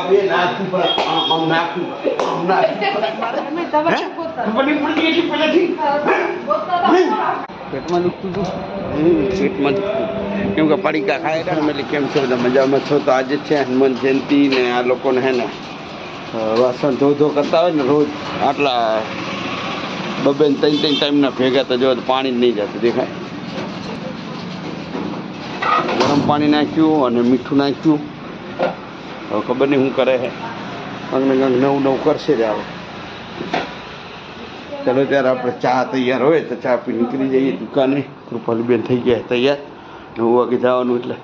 બે નાખું પણ આમ નાખું પેટમાં દુખતું હતું પેટમાં દુખતું કેમ કે પડીકા ખાય એટલે કેમ છો બધા મજામાં છો તો આજે છે હનુમાન જયંતિ ને આ લોકોને હે ને વાસણ ધો કરતા હોય ને રોજ આટલા બબે ત્રણ ટાઈમના ભેગા તો જો પાણી જ નહીં જતું દેખાય. ગરમ પાણી નાખ્યું અને મીઠું નાખ્યું. હવે ખબર નહીં શું કરે છે. કંઈક ને કંઈક નવું કરશે જ આવે. ચાલો ત્યારે આપણે ચા તૈયાર હોય તો ચા પી નીકળી જઈએ દુકાને. કૃપાલીબેન થઈ ગયા તૈયાર 9 વાગે જવાનું એટલે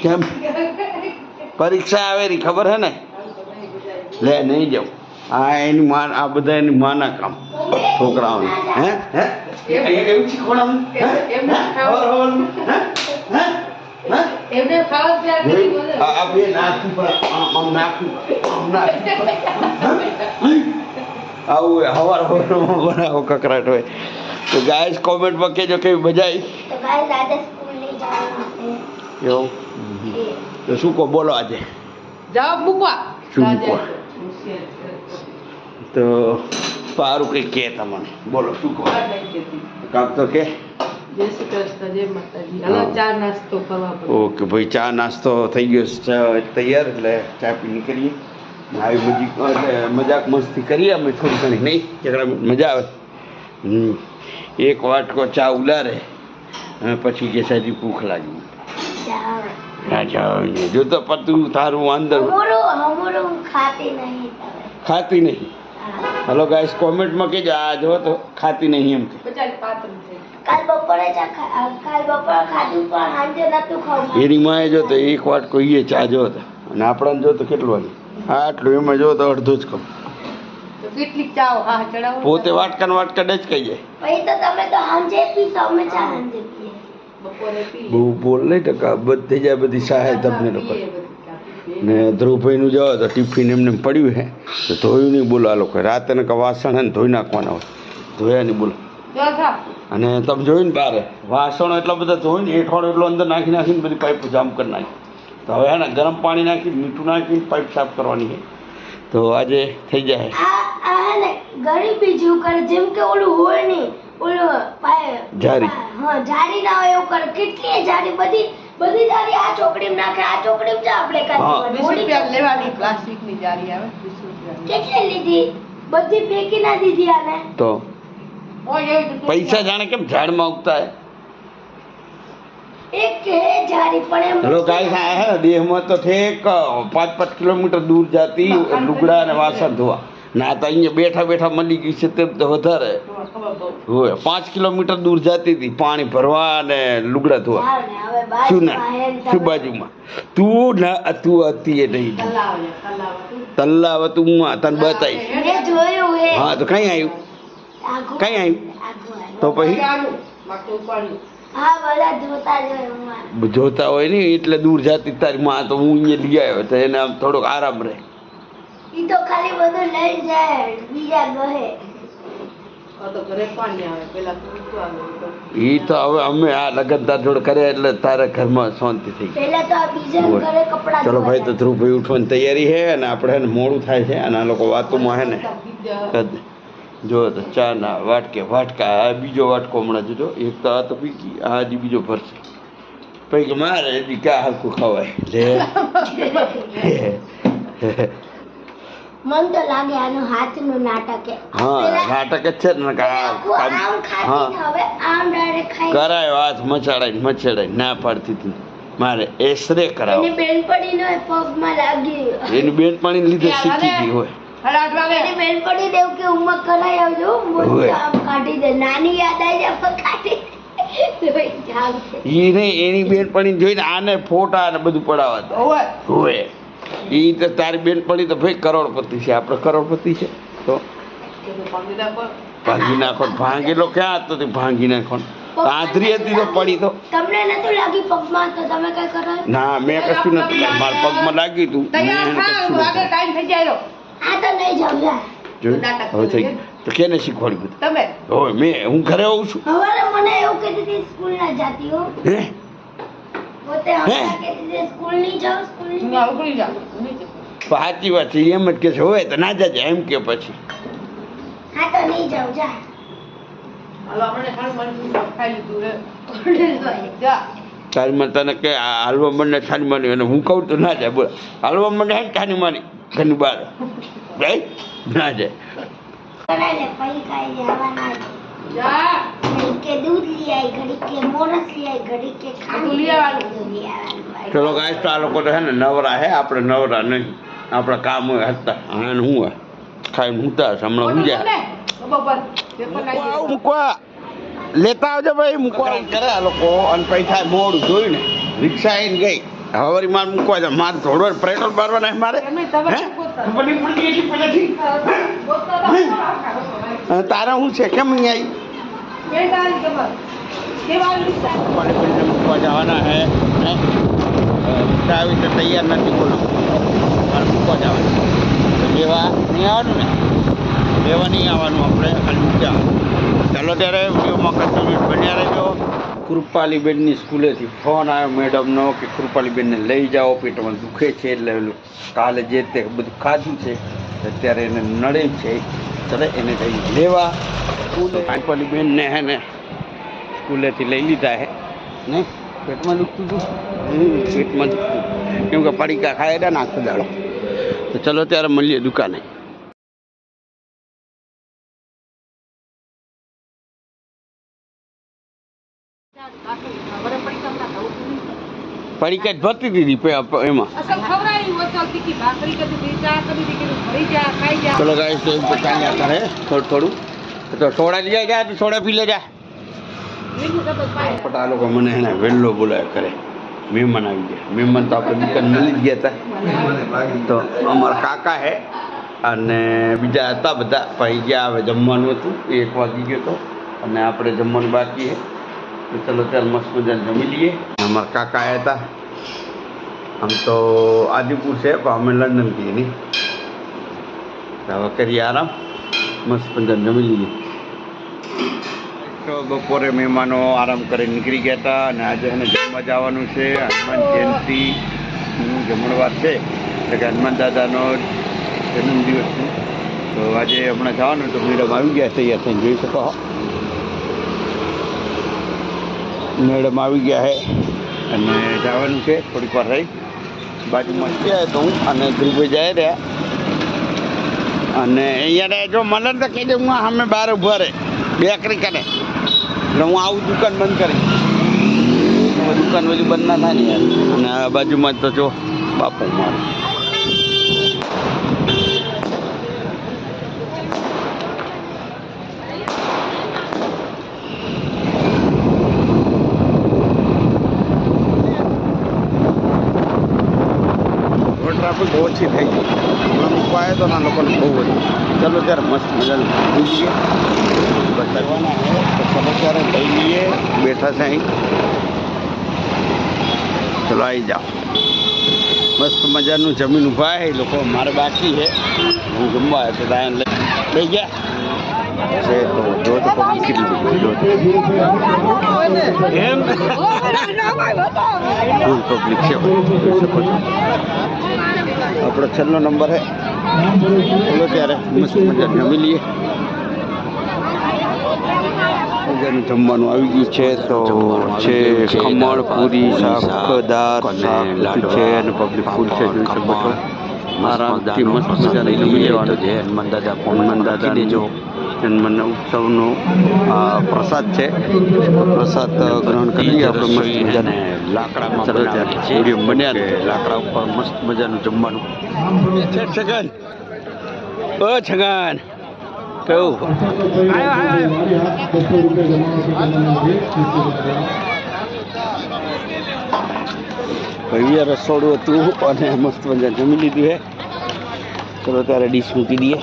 કેમ પરીક્ષા આવેલી ખબર હે ને લે નહીં જાઉં. આ એની માં આ બધા એની માના કામ છોકરાઓને હે એવું શીખવાડવાનું આ બે નાખું પણ આમ નાખું આવું હવાર બનાવો કકરાટ હોય તો ગાઈસ કોમેન્ટમાં કહેજો કેવી મજા આવી. એવું તો શું કહો બોલો આજે જવાબ મૂકવા શું મૂકવા તો સારું કંઈ કહે તમને બોલો શું કહો કામ તો કે જય શ્રી કૃષ્ણ જય માતાજી. હાલો ચા નાસ્તો કરવા પડે. ઓકે ભાઈ ચા નાસ્તો થઈ ગયો તૈયાર એટલે ચા પી નીકળીએ. આવી મજાક મસ્તી કરીએ અમે થોડી ઘણી નહીં જરા મજા આવે. એક વાટકો ચા ઉલારે અને પછી કે સાજી ભૂખ લાગી જો તો પતું તારું અંદર ખાતી નહીં. હલો ગાઈસ કોમેન્ટમાં કહેજો આ જો તો ખાતી નહીં એમ એની માએ જો તો એક વાટકો એ ચા જો તો અને આપણને જો તો કેટલું આટલું એમાં જો તો અડધું જ કહું પોતે વાટકા જ કહી જાય બહુ બોલ નહીં ટકા બધી જાય બધી સહાય તમને લોકો ને ધ્રુવભાઈનું જાઓ તો ટિફિન એમને પડ્યું છે તો ધોયું નહીં બોલો આ લોકો રાતે ને વાસણ હે ને ધોઈ નાખવાના હોય ધોયા નહીં બોલો. અને તમે જોયું ને બારે વાસણો એટલા બધા ધોઈને એઠવાડો એટલો અંદર નાખીને બધી પાઇપ જામ કરી નાખી. તો હવે હે ને ગરમ પાણી નાખી મીઠું નાખીને પાઇપ સાફ કરવાની છે તો આજે થઈ જાય. ગરીબી જેવું કરે જેમ કે ઓલું હોય નહીં ઓલું જારી જારી ના હોય એવું કરે. કેટલી જારી બધી જારી આ ચોકડીમાં નાખે આ ચોકડીમાં જા આપણે લેવાની પ્લાસ્ટિકની જારી આવે કેટલી લીધી બધી ફેંકી ના દીધી આને તો પૈસા જાણે કેમ ઝાડમાં ઉગતા હે. એક જારી પણ એમ હેલો ગાઈસ આ હે દેહમાં તો ઠેક 5 કિલોમીટર દૂર જાતી લુગડા અને વાસણ ધોવા ના તો અહીંયા બેઠા મળી ગઈ છે તેમ તો વધારે હોય 5 કિલોમીટર દૂર જતી હતી પાણી ભરવા અને લુગડા ધોવા. શું બાજુમાં તું હતી એ નહીં તલ્લાવ તું તને બતાવી હા તો કઈ આવ્યું તો પછી જોતા હોય ને એટલે દૂર જાતી તારી માં તો હું અહીંયા લઈ આવ્યો તો એને આમ થોડોક આરામ રહે. ઈ તો ખાલી બધું લઈ જાય બીજા ગહે ઈ તો હવે અમે આ લગનદાર જોડે કર્યા એટલે તારા ઘરમાં શાંતિ થઈ ગઈ. પહેલા તો આ બીજા ઘરે કપડા ચલો ભાઈ તો ધ્રુવભાઈ ઉઠવાની તૈયારી છે અને આપણે મોડું થાય છે અને આ લોકો વાતોમાં હે ને જો તો ચા ના વાટકા આ બીજો વાટકો હમણાં જોજો એક તો આ તો પી ગઈ આ હજી બીજો ભરશે પછી મારે હજી ક્યાં હલકું ખવાય મન તો લાગે આનું હાથનું નાટક છે. હા નાટક જ છે ને કરાયો હાથ મચાડાય ના પાડતી હતી મારે એસરે કરાવો એની બેનપણીનો પગમાં લાગી એની બેનપણી લીધે શીખી ગઈ હોય એની બેનપણી દેવ કે ઉમક કરાઈ આવજો આમ કાઢી દે નાની યાદ આવી જાય કાઢી ઈ નહીં એની બેનપણી જોઈને આને ફોટા ને બધું પડાવવા હોય ઈ તો તારી બેનપણી તો ભાઈ કરોડપતિ છે આપણે કરોડપતિ છે તો ભાંગી નાખો ભાંગેલો ક્યાં હતો તે ભાંગી નાખો આંધરી હતી તો પડી તો તમને નતું લાગી પગમાં તો તમે કઈ કરો ના મેં કશું નતું મારા પગમાં લાગી તું ટાઈમ થઈ જાય આ તો નહીં જાવ હવે થઈ ગયું તો કેને શીખવાડ્યું બધું તમે હવે મેં હું ઘરે આવું છું હવે મને એવું કહેતી હતી સ્કૂલ ના જાતી હો હે પોતે હમણાં કહેતી હતી સ્કૂલ નહીં જાવ સ્કૂલ નહીં ઉકળી જાવ સાચી વાત છે એમ જ કે છે હોય તો ના જાજે એમ કે પછી હા તો નહીં જાઉં જા હાલો આપણે ખાલી મન ખાઈ લીધું રે જા તારી માં તને કે આ હાલવા મને છાની માની અને હું કહું તો ના જાય બોલ હાલવા મને હે છાની માની ઘરની બહાર જાય ના જાય કરાલે પૈ કાઈ જવાના જા ઘડી કે દૂધ લઈ આવી ઘડી કે મોરસ લઈ આવી ઘડી કે ખાંડ લઈ આવવાનું. લઈ આવવાનું. ચલો ગાઈસ તો આ લોકો તો હે ને નવરા હે આપણે નવરા નહીં આપણા કામ હોય હતા અને હું હોય ખાઈને હુંતા હશે હમણાં હું જાય બરાબર પેપર નાખી મૂકવા લેતા આવજો ભાઈ મૂકવા કરે આ લોકો અને પૈસા મોડું જોયું ને રિક્ષા આવીને ગઈ હવે મારે મૂકવા જાય મારે થોડો પેટ્રોલ મારવાના મારે એમને તમે હે? શું બોલતા? બની પડી ગઈ છે પહેલેથી. અને તારા શું છે કેમ અહીં આવી કોલેજ મૂકવા જવાના હે રિક્ષા આવી તો તૈયાર નથી બોલો મારે મૂકવા જવાના તો લેવા નહીં આવવાનું ને લેવા નહીં આવવાનું આપણે ખાલી મૂક્યા ચાલો ત્યારે વિડીયોમાં કન્ટિન્યુ બન્યા રહેજો કૃપાલીબેનની સ્કૂલેથી ફોન આવ્યો મેડમનો કે કૃપાલીબેનને લઈ જાઓ પેટમાં દુખે છે એટલે કાલે જે તે બધું ખાધું છે અત્યારે એને નડે છે ચાલે એને કઈ લેવા કૃપાલીબેનને હે ને સ્કૂલેથી લઈ લીધા હે ને પેટમાં દુખતું હતું પેટમાં દુખતું કેમ કે પડીકા ખાય હતા ને આખો દાડો તો ચલો ત્યારે મળીએ દુકાને પડીકા જ ભરતી દીધી એમાં ચલો ગાઈસ તો એમ ચાલ્યા કરે થોડું થોડું તો સોડા લઈ જાય તો સોડા પી લે જા પણ આ લોકો મને એને વહેલો બોલાય કરે મહેમાન આવી ગયા મહેમાન તો આપણે દુકાન મળી જ ગયા હતા તો અમારા કાકા હે અને બીજા હતા બધા ભાઈ ગયા હવે જમવાનું હતું 1 વાગી ગયો હતો અને આપણે જમવાનું બાકી છે તો ચલો ત્યારે મસ્ત મજાને જમી લઈએ અમારા કાકા આવ્યા હતા આમ તો આદિપુર છે પણ અમે લંડનથી નહીં હવે કરીએ આરામ મસ્ત મજાને જમી લઈએ તો બપોરે મહેમાનો આરામ કરીને નીકળી ગયા હતા અને આજે એને જમવા જવાનું છે હનુમાન જયંતિનું જમણવાર છે એટલે કે હનુમાન દાદાનો જન્મદિવસ છે તો આજે હમણાં જવાનું તો મેડમ આવી ગયા તૈયાર થઈને જોઈ શકો મેડમ આવી ગયા છે અને જવાનું છે થોડીક વાર રહી બાજુમાં ગયા તો હું અને ધ્રુવભાઈ જાય રહ્યા અને અહીંયા જો મને તો કહી દે હું સામે બહાર ઊભા રહે બેકરી કરે એટલે હું આવું દુકાન બંધ કરી દુકાન બધું બંધ ના થાય ને યાર અને આ બાજુમાં તો જો બાપુ મારે ટ્રાફિક ઓછી થઈ ગઈ હમણાં મૂકવા આવ્યો તો ના લોકોને બહુ હતું ચાલો ત્યારે મસ્ત મજાનું લઈ લઈએ બતાવવાના હોય તો ચાલો ત્યારે લઈ લઈએ બેઠા છે અહીં ચલો આવી જાઓ મસ્ત મજાનું જમીન ઊભા છે એ લોકો મારે બાકી છે હું જમવા આવ્યો તો ત્યાં લઈ ગયા છે તો જો તો પબ્લિક કેટલી બધી જો એમ ફૂલ પબ્લિક છે જોઈ શકો છો આપણો છેલ્લો નંબર છે ચલો ત્યારે મસ્ત મજા જમી લઈએ મજાનું જમવાનું આવી ગયું છે તો છે ખમણ પૂરી શાક દાળ શાક છે અને પબ્લિક ફૂલ છે જોઈ શકો છો આરામથી મસ્ત મજાનું જમી લેવાનું છે હનુમાન દાદા દેજો હનુમાન ઉત્સવનો પ્રસાદ છે પ્રસાદ ગ્રહણ કરીએ આપણે મસ્ત મજાને લાકડામાં વિડીયો બન્યા ને લાકડા ઉપર મસ્ત મજાનું જમવાનું છે છગન ઓ છગન કહું ભાઈ રસોડું હતું અને મસ્ત મજા જમી લીધું છે ચલો ત્યારે ડીશ મૂકી દઈએ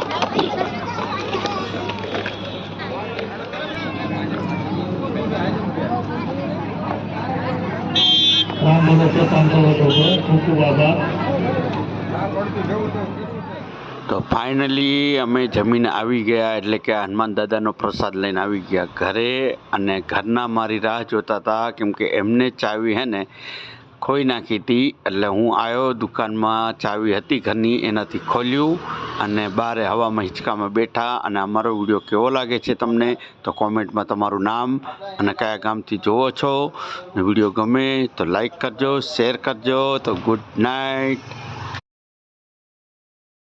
તો ફાઇનલી અમે જમીને આવી ગયા એટલે કે હનુમાન દાદાનો પ્રસાદ લઈને આવી ગયા ઘરે અને ઘરના મારી રાહ જોતા હતા કેમ કે એમને ચાવી હે ને ખોઈ નાખી હતી. એટલે હું આવ્યો દુકાનમાં, ચાવી હતી ઘરની, એનાથી ખોલ્યું અને બારે હવામાં હિંચકામાં બેઠા. અને અમારો વિડીયો કેવો લાગે છે તમને તો કોમેન્ટમાં તમારું નામ અને કયા ગામથી જોવો છો. વિડીયો ગમે તો લાઈક કરજો, શેર કરજો. તો ગુડ નાઇટ.